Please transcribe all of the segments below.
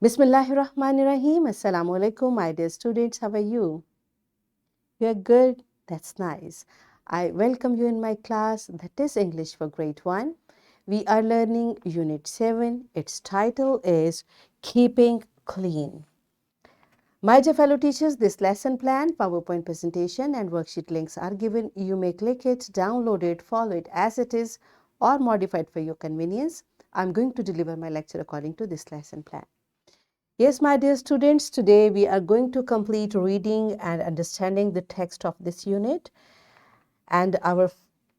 Bismillahirrahmanirrahim. Assalamu alaikum, my dear students. How are you? You are good? That's nice. I welcome you in my class, that is English for Grade 1. We are learning Unit 7. Its title is Keeping Clean. My dear fellow teachers, this lesson plan, PowerPoint presentation and worksheet links are given. You may click it, download it, follow it as it is or modify it for your convenience. I'm going to deliver my lecture according to this lesson plan. Yes, my dear students, today we are going to complete reading and understanding the text of this unit. And our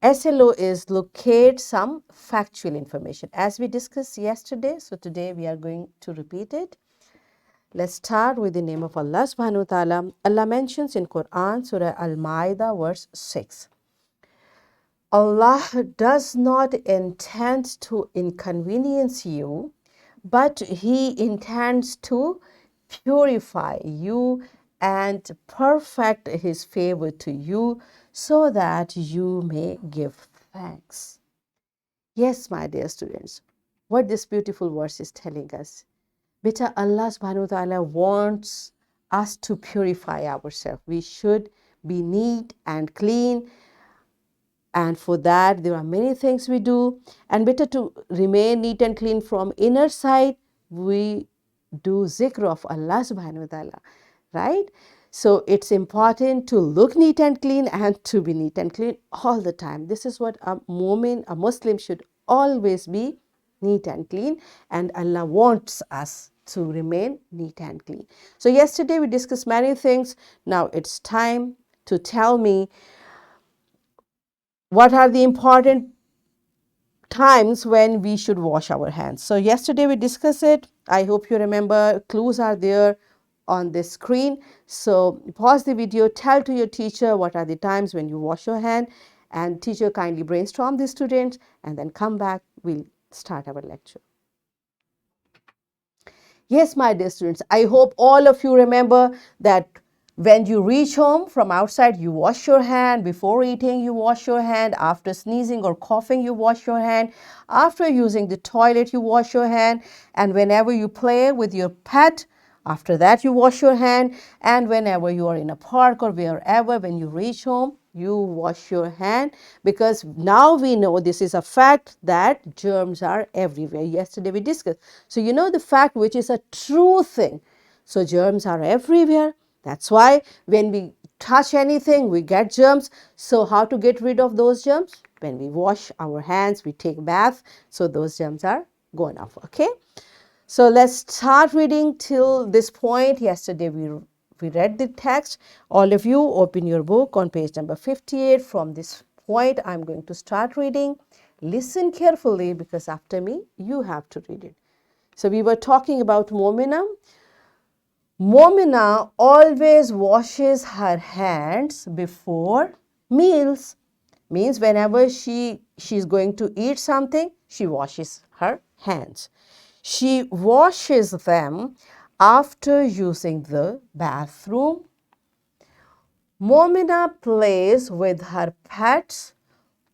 SLO is locate some factual information. As we discussed yesterday, so today we are going to repeat it. Let's start with the name of Allah subhanahu wa ta'ala. Allah mentions in Quran, Surah AlMaida, verse 6. Allah does not intend to inconvenience you, but He intends to purify you and perfect His favor to you so that you may give thanks. Yes, my dear students, what this beautiful verse is telling us. Beta, Allah subhanahu wa ta'ala wants us to purify ourselves. We should be neat and clean. And for that, there are many things we do. And better to remain neat and clean from inner side, we do zikr of Allah subhanahu wa ta'ala, right? So it's important to look neat and clean and to be neat and clean all the time. This is what a mu'min, a Muslim should always be, neat and clean. And Allah wants us to remain neat and clean. So yesterday we discussed many things. Now it's time to tell me what are the important times when we should wash our hands. So yesterday we discussed it. I hope you remember. Clues are there on the screen. So pause the video, tell to your teacher what are the times when you wash your hand, and teacher kindly brainstorm the students and then come back. We'll start our lecture. Yes, my dear students, I hope all of you remember that when you reach home from outside, you wash your hand. Before eating, you wash your hand. After sneezing or coughing, you wash your hand. After using the toilet, you wash your hand. And whenever you play with your pet, after that, you wash your hand. And whenever you are in a park or wherever, when you reach home, you wash your hand, because now we know this is a fact that germs are everywhere. Yesterday we discussed. So you know the fact which is a true thing. So germs are everywhere. That's why when we touch anything, we get germs. So how to get rid of those germs? When we wash our hands, we take bath. So those germs are gone off. Okay. So let's start reading till this point. Yesterday we read the text. All of you open your book on page number 58. From this point, I'm going to start reading. Listen carefully because after me, you have to read it. So we were talking about Momina. Momina always washes her hands before meals. Means whenever she's going to eat something, she washes her hands. She washes them after using the bathroom. Momina plays with her pets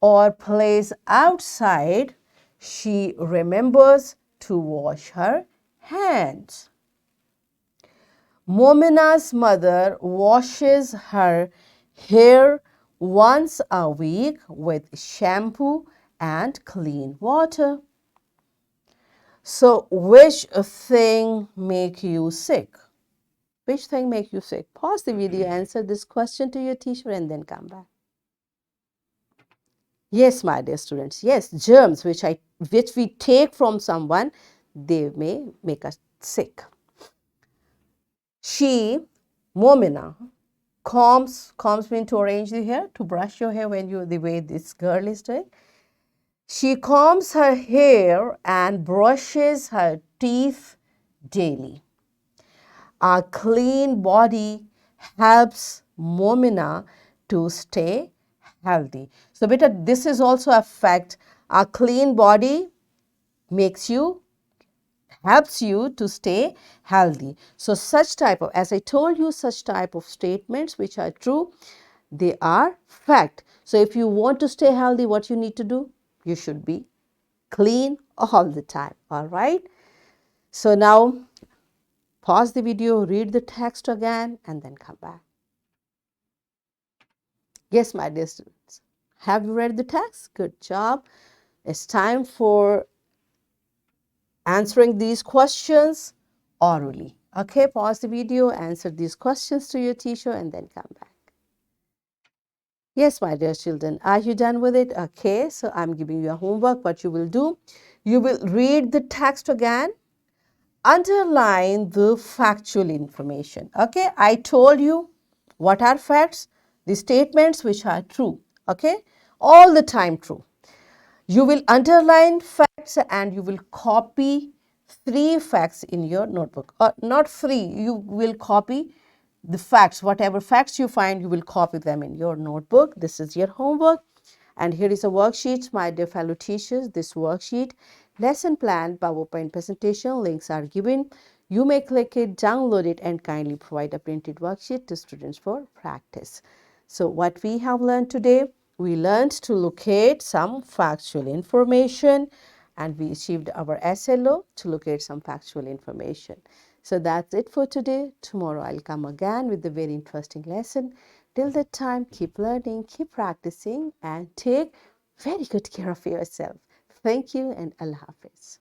or plays outside. She remembers to wash her hands. Momina's mother washes her hair once a week with shampoo and clean water. So which thing make you sick? Which thing make you sick? Pause the video, answer this question to your teacher and then come back. Yes, my dear students. Yes, germs which we take from someone, they may make us sick. Momina, combs mean to arrange the hair, to brush your hair the way this girl is doing. She combs her hair and brushes her teeth daily. A clean body helps Momina to stay healthy. So beta, this is also a fact. A clean body helps you to stay healthy. So such type of, as I told you, such type of statements which are true, they are fact. So if you want to stay healthy, what you need to do? You should be clean all the time. All right. So now Pause the video, read the text again, and then come back. Yes, my dear students. Have you read the text? Good job. It's time for answering these questions orally. Okay, pause the video, answer these questions to your teacher, and then come back. Yes, my dear children, are you done with it? Okay, so I'm giving you a homework. What you will do, you will read the text again, underline the factual information. Okay, I told you what are facts, the statements which are true. Okay, all the time true. You will underline facts and you will copy 3 facts in your notebook. Not 3, you will copy the facts. Whatever facts you find, you will copy them in your notebook. This is your homework. And here is a worksheet, my dear fellow teachers. This worksheet, lesson plan, PowerPoint presentation, links are given. You may click it, download it, and kindly provide a printed worksheet to students for practice. So what we have learned today, we learned to locate some factual information, and we achieved our SLO to locate some factual information. So that's it for today. Tomorrow I'll come again with a very interesting lesson. Till that time, keep learning, keep practicing, and take very good care of yourself. Thank you and Allah Hafiz.